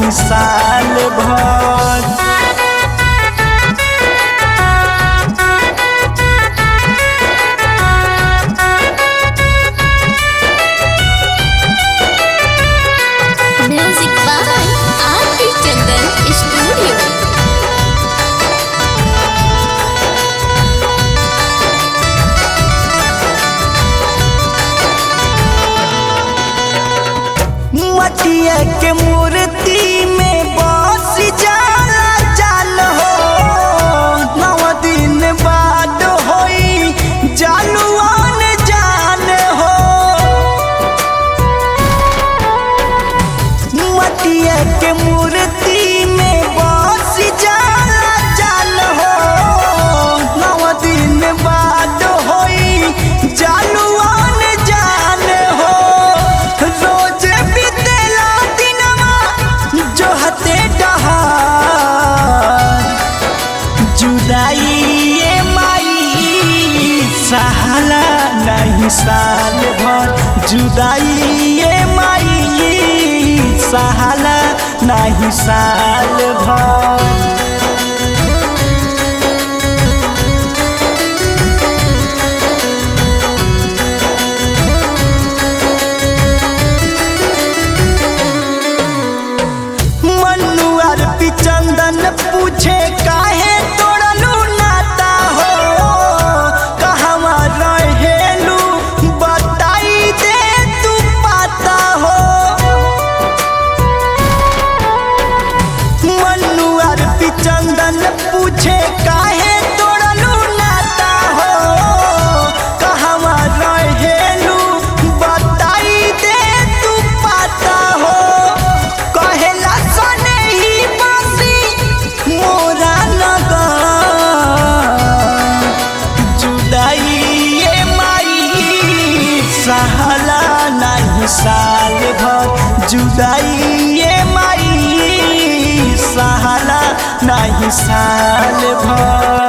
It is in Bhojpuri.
नहीं साल भर। Music by Aarti Chandan studio. मटिया के मूर्ति में बस जाला जाल हो, 9 दिन बाद होई जालुआन जान हो। मटिया के मूर्ति में बस जाला जाल हो, 9 दिन बाद होई जालुआन जान हो। रोज बीतेला दिनवा जो हते डहार, जुदाई ये माई सहाला नहीं साल भर। जुदाई ये माई सहाला नहीं साल भर। चंदन पूछे काहे तोड़लू नाता हो, कहवा रहेलू बताई दे तू पाता हो। मन्नू आरती चंदन पूछे काहे तोड़लू नाता हो, कहवा रहेलू बताई दे तू पाता हो। कहेला सने मोरा नगर, जुदाई ये माई सहाला नहीं साल भर। जुदाई ये माई सहाला नहीं साल भर।